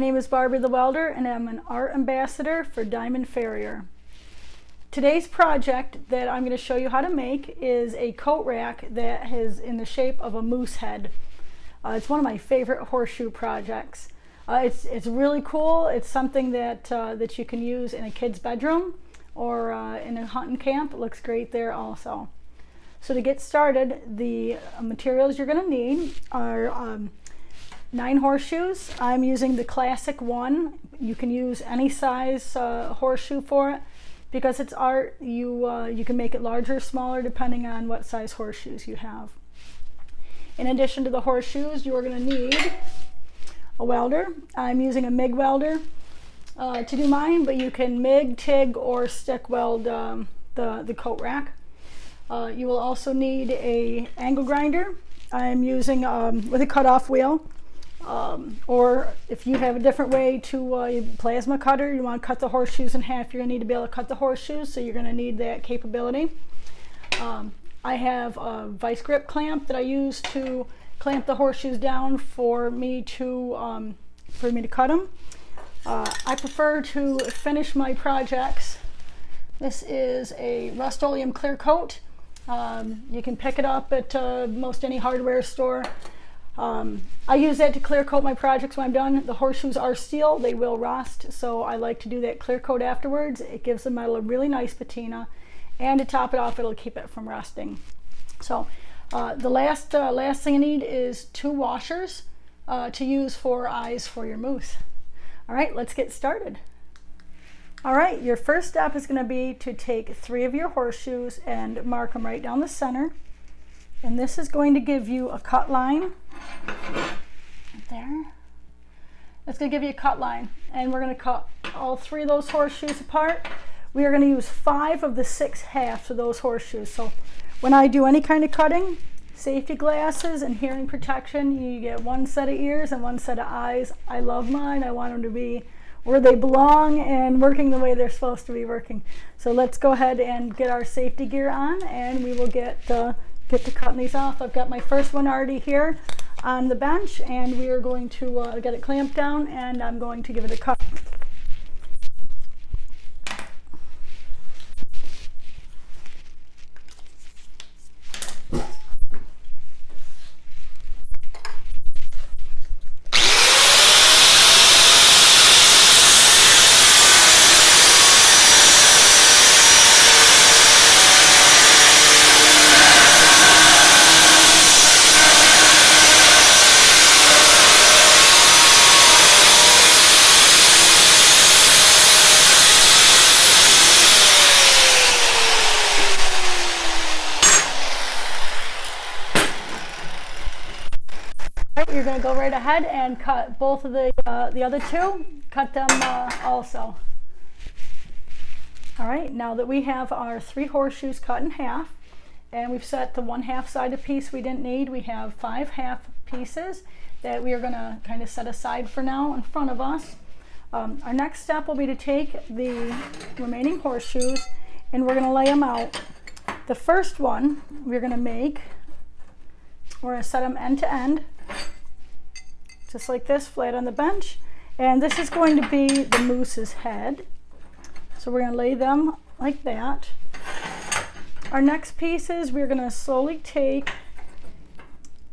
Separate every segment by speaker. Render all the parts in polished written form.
Speaker 1: name is Barbie the Welder and I'm an art ambassador for Diamond Farrier. Today's project that I'm going to show you how to make is a coat rack that is in the shape of a moose head. It's one of my favorite horseshoe projects. It's really cool. It's something that you can use in a kid's bedroom or in a hunting camp. It looks great there also. So to get started, the materials you're going to need are 9 horseshoes. I'm using the classic one. You can use any size horseshoe for it. Because it's art, you can make it larger or smaller depending on what size horseshoes you have. In addition to the horseshoes, you are going to need a welder. I'm using a MIG welder to do mine, but you can MIG, TIG, or stick weld the coat rack. You will also need a angle grinder. I'm using with a cutoff wheel. Or if you have a different way to plasma cutter, you want to cut the horseshoes in half, you're going to need to be able to cut the horseshoes, so you're going to need that capability. I have a vice grip clamp that I use to clamp the horseshoes down for me to cut them. I prefer to finish my projects. This is a Rust-Oleum clear coat. You can pick it up at most any hardware store. I use that to clear coat my projects when I'm done. The horseshoes are steel, they will rust, so I like to do that clear coat afterwards. It gives the metal a really nice patina, and to top it off, it'll keep it from rusting. So the last thing you need is 2 washers to use for eyes for your moose. All right, let's get started. All right, your first step is going to be to take 3 of your horseshoes and mark them right down the center. And this is going to give you a cut line right there. That's going to give you a cut line. And we're going to cut all 3 of those horseshoes apart. We are going to use 5 of the 6 halves of those horseshoes. So when I do any kind of cutting, safety glasses and hearing protection, you get 1 set of ears and 1 set of eyes. I love mine. I want them to be where they belong and working the way they're supposed to be working. So let's go ahead and get our safety gear on, and we will get to cutting these off. I've got my first one already here on the bench, and we are going to get it clamped down, and I'm going to give it a cut. You're going to go right ahead and cut both of the other 2. Cut them also. All right, now that we have our 3 horseshoes cut in half, and we've set the 1/2 sided piece we didn't need, we have 5 half pieces that we are going to kind of set aside for now in front of us. Our next step will be to take the remaining horseshoes and we're going to lay them out. The first one we're going to set them end to end, just like this, flat on the bench. And this is going to be the moose's head. So we're going to lay them like that. Our next pieces, we're going to slowly take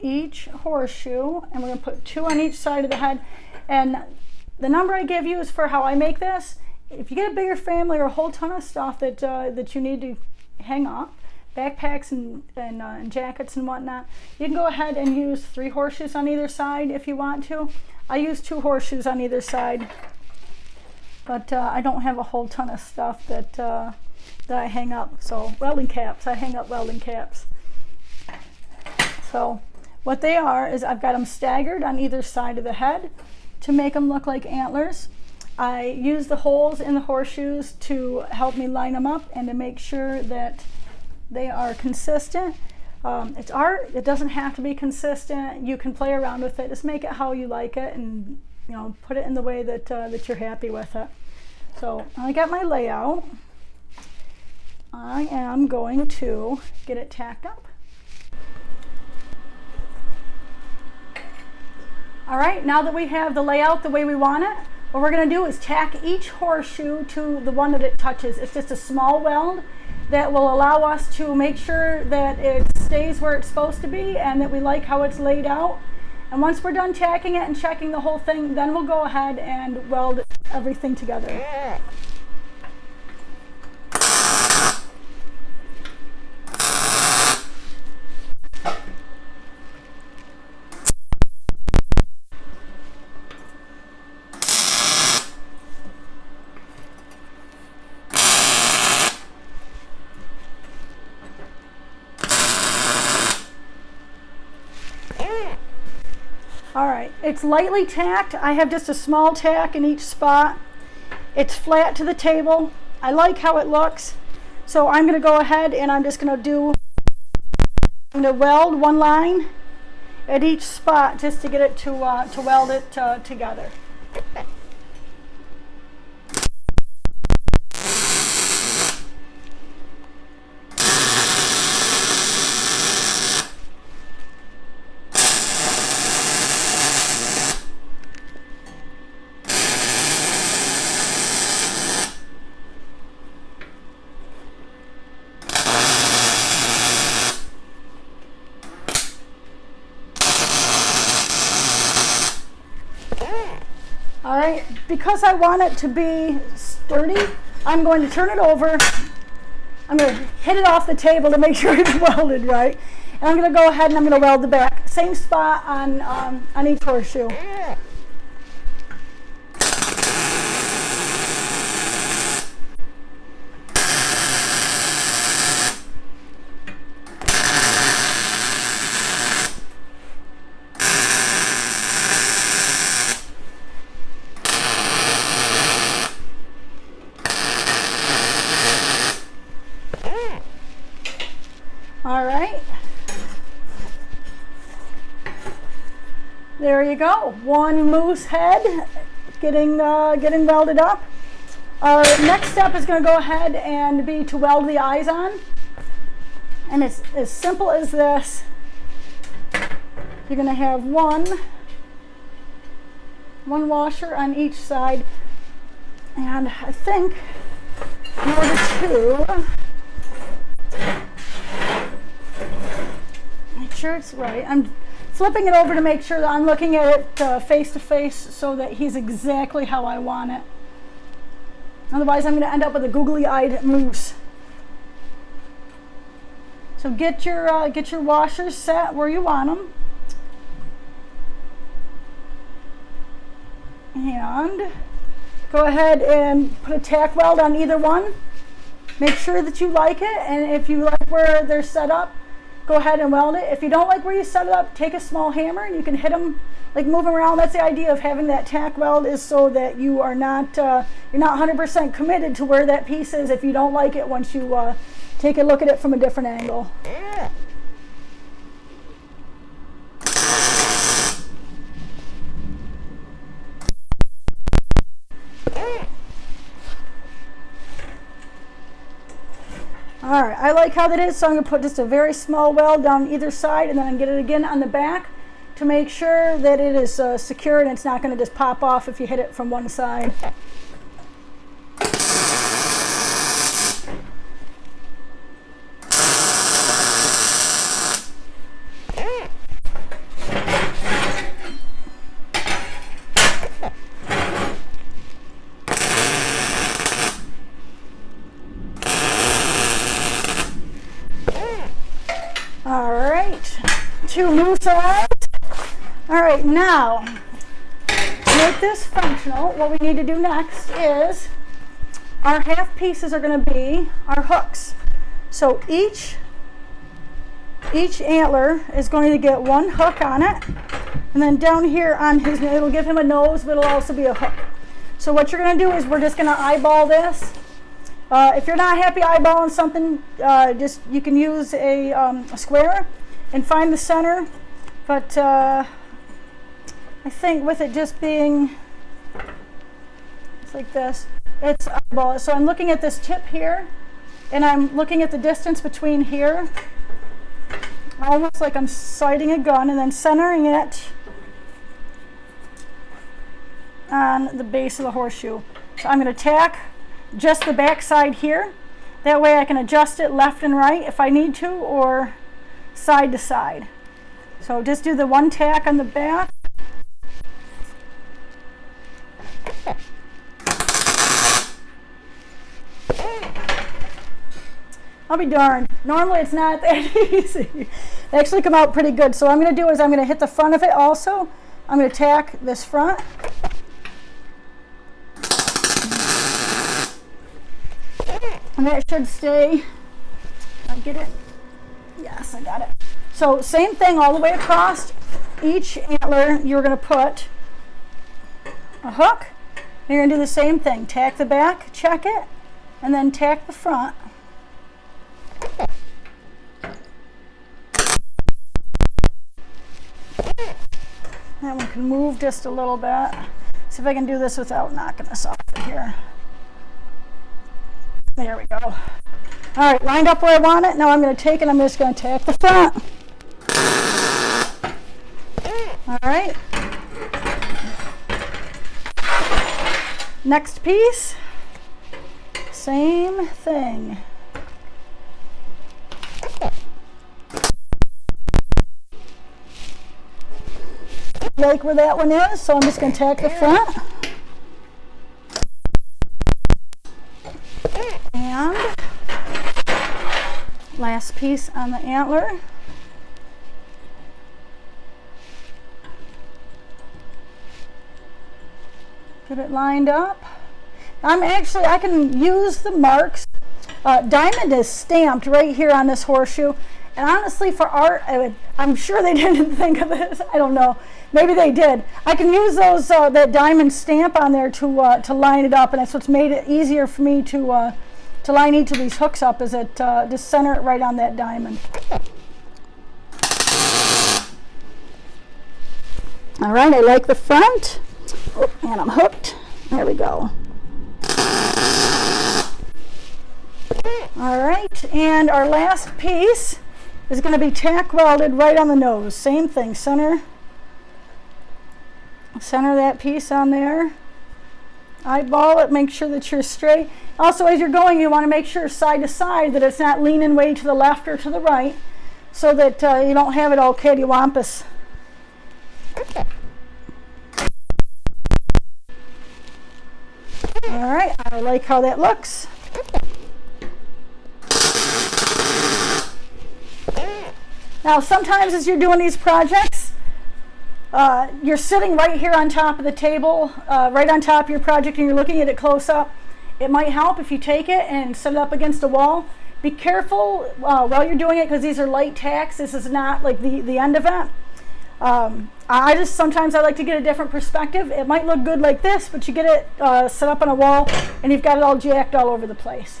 Speaker 1: each horseshoe and we're going to put 2 on each side of the head. And the number I give you is for how I make this. If you get a bigger family or a whole ton of stuff that you need to hang up, backpacks and jackets and whatnot, you can go ahead and use 3 horseshoes on either side if you want to. I use 2 horseshoes on either side, but I don't have a whole ton of stuff that I hang up. So welding caps, I hang up welding caps. So what they are is I've got them staggered on either side of the head to make them look like antlers. I use the holes in the horseshoes to help me line them up and to make sure that they are consistent. It's art. It doesn't have to be consistent. You can play around with it. Just make it how you like it, and put it in the way that you're happy with it. So I got my layout. I am going to get it tacked up. All right, now that we have the layout the way we want it, what we're going to do is tack each horseshoe to the one that it touches. It's just a small weld that will allow us to make sure that it stays where it's supposed to be and that we like how it's laid out. And once we're done tacking it and checking the whole thing, then we'll go ahead and weld everything together. All right, it's lightly tacked. I have just a small tack in each spot. It's flat to the table. I like how it looks. So I'm gonna go ahead and I'm gonna weld one line at each spot just to get it to weld it together. All right, because I want it to be sturdy, I'm going to turn it over. I'm going to hit it off the table to make sure it's welded right. And I'm going to go ahead and I'm going to weld the back. Same spot on each horseshoe. All right, there you go. One moose head getting welded up. Our next step is going to go ahead and be to weld the eyes on, and it's as simple as this. You're going to have one washer on each side, and I think in order to make sure it's right, I'm flipping it over to make sure that I'm looking at it face to face so that he's exactly how I want it. Otherwise, I'm going to end up with a googly-eyed moose. So get your washers set where you want them, and go ahead and put a tack weld on either one. Make sure that you like it, and if you like where they're set up, go ahead and weld it. If you don't like where you set it up, take a small hammer and you can hit them, like move them around. That's the idea of having that tack weld, is so that you are not you're not 100% committed to where that piece is if you don't like it once you take a look at it from a different angle. All right, I like how that is, so I'm going to put just a very small weld down either side, and then I'm going to get it again on the back to make sure that it is secure and it's not going to just pop off if you hit it from one side. All right, 2 moose eyes. All right, now to make this functional, what we need to do next is our half pieces are going to be our hooks. So each antler is going to get one hook on it, and then down here on his, it'll give him a nose, but it'll also be a hook. So what you're going to do is we're just going to eyeball this. If you're not happy eyeballing something, you can use a square and find the center. But I think with it just being, it's like this, it's eyeball. So I'm looking at this tip here, and I'm looking at the distance between here, almost like I'm sighting a gun, and then centering it on the base of the horseshoe. So I'm going to tack just the back side here. That way I can adjust it left and right if I need to, or side to side. So just do the one tack on the back. I'll be darned. Normally it's not that easy. They actually come out pretty good. So what I'm going to do is I'm going to hit the front of it also. I'm going to tack this front. And that should stay. Did I get it? Yes, I got it. So same thing all the way across. Each antler you're going to put a hook. And you're going to do the same thing. Tack the back, check it, and then tack the front. That one can move just a little bit. See if I can do this without knocking this off here. There we go. All right, lined up where I want it. Now I'm going to take it, I'm just going to tack the front. All right. Next piece, same thing. Like where that one is, so I'm just going to tack the front. And last piece on the antler. Get it lined up. I can use the marks. Diamond is stamped right here on this horseshoe. And honestly, for art, I'm sure they didn't think of this. I don't know. Maybe they did. I can use those that diamond stamp on there to line it up, and that's what's made it easier for me to line each of these hooks up. Is it just center it right on that diamond. All right, I like the front. Oh, and I'm hooked. There we go. All right, and our last piece is going to be tack welded right on the nose. Same thing, center that piece on there. Eyeball it, make sure that you're straight. Also, as you're going, you want to make sure side to side that it's not leaning way to the left or to the right, so that you don't have it all cattywampus. All right, I like how that looks. Now, sometimes as you're doing these projects, you're sitting right here on top of the table, right on top of your project, and you're looking at it close up. It might help if you take it and set it up against a wall. Be careful while you're doing it, because these are light tacks. This is not like the end of it. Sometimes I like to get a different perspective. It might look good like this, but you get it set up on a wall and you've got it all jacked all over the place.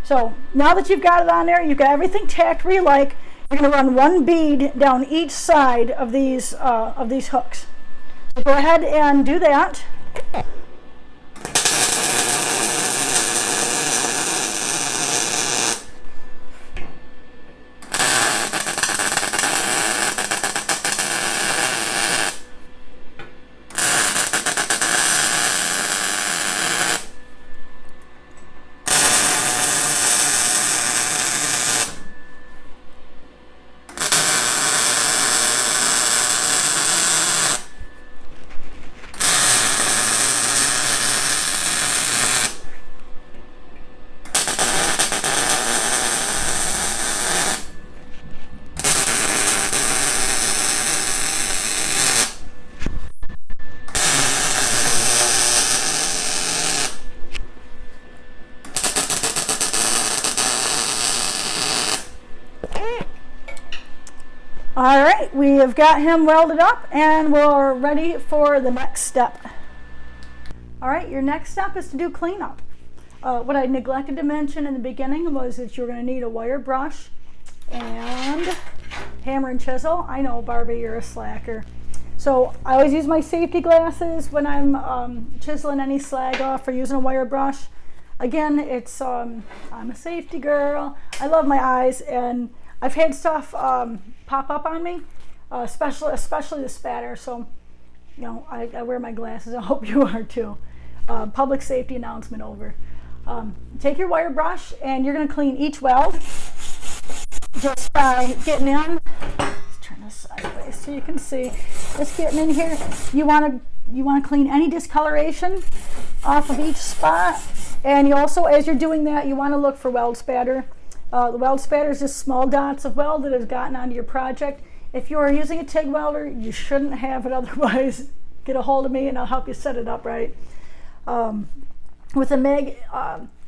Speaker 1: So now that you've got it on there, you've got everything tacked where you like. You're going to run one bead down each side of these hooks. So go ahead and do that. All right, we have got him welded up and we're ready for the next step. All right, your next step is to do cleanup. What I neglected to mention in the beginning was that you're going to need a wire brush and hammer and chisel. I know, Barbie, you're a slacker. So I always use my safety glasses when I'm chiseling any slag off or using a wire brush. Again, it's I'm a safety girl. I love my eyes, and I've had stuff pop up on me, especially the spatter. So you know, I wear my glasses. I hope you are too. Public safety announcement over. Take your wire brush and you're going to clean each weld just by getting in. Let's turn this sideways so you can see. Just getting in here. You want to clean any discoloration off of each spot. And you also, as you're doing that, you want to look for weld spatter. The weld spatter is just small dots of weld that has gotten onto your project. If you are using a TIG welder, you shouldn't have it. Otherwise, get a hold of me and I'll help you set it up right. With a MIG,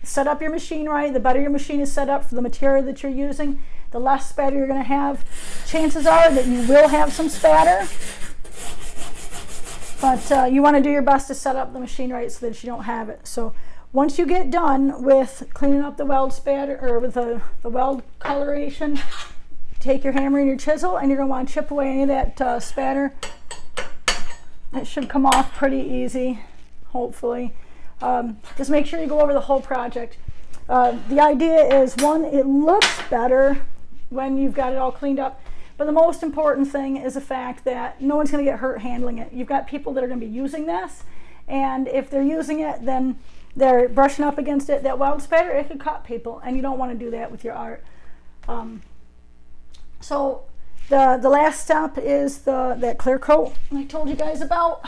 Speaker 1: set up your machine right. The better your machine is set up for the material that you're using, the less spatter you're going to have. Chances are that you will have some spatter, but you want to do your best to set up the machine right so that you don't have it. So once you get done with cleaning up the weld spatter, or with the weld coloration, take your hammer and your chisel and you're going to want to chip away any of that spatter. It should come off pretty easy, hopefully. Just make sure you go over the whole project. The idea is, one, it looks better when you've got it all cleaned up, but the most important thing is the fact that no one's going to get hurt handling it. You've got people that are going to be using this, and if they're using it, then they're brushing up against it. That weld spatter, it could cut people, and you don't want to do that with your art. So the last step is that clear coat I told you guys about.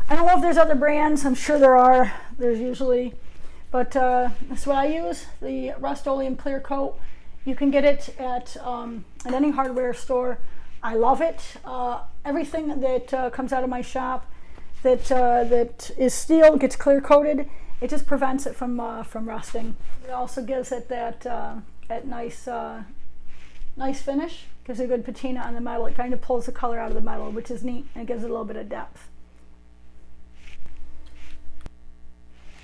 Speaker 1: I don't know if there's other brands. I'm sure there are. There's usually, but that's what I use, the Rust-Oleum clear coat. You can get it at any hardware store. I love it. Everything that comes out of my shop that is steel gets clear coated. It just prevents it from rusting. It also gives it that nice finish. Gives a good patina on the metal. It kind of pulls the color out of the metal, which is neat, and it gives it a little bit of depth.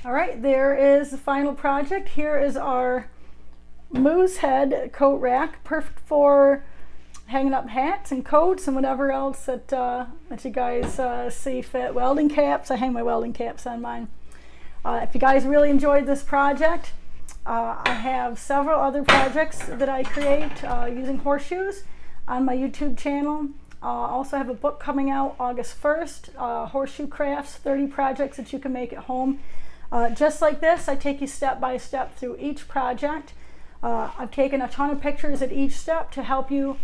Speaker 1: All right, there is the final project. Here is our moose head coat rack, perfect for hanging up hats and coats and whatever else that you guys see fit. Welding caps, I hang my welding caps on mine. If you guys really enjoyed this project, I have several other projects that I create using horseshoes on my YouTube channel. Also have a book coming out August 1st, Horseshoe Crafts, 30 projects that you can make at home. Just like this, I take you step by step through each project. I've taken a ton of pictures at each step to help you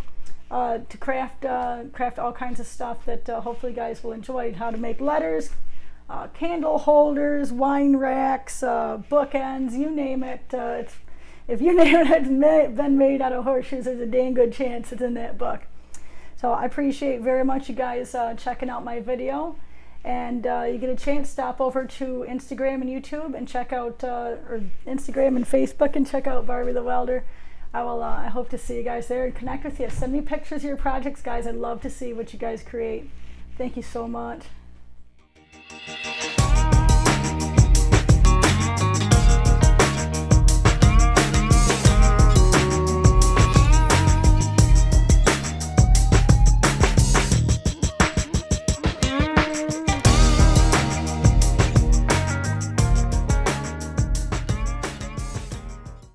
Speaker 1: to craft all kinds of stuff that hopefully you guys will enjoy. How to make letters, candle holders, wine racks, bookends, you name it. If you name it, it's been made out of horseshoes, there's a dang good chance it's in that book. So I appreciate very much you guys checking out my video. And you get a chance, stop over to Instagram and YouTube and check out, or Instagram and Facebook, and check out Barbie the Welder. I hope to see you guys there and connect with you. Send me pictures of your projects, guys. I'd love to see what you guys create. Thank you so much.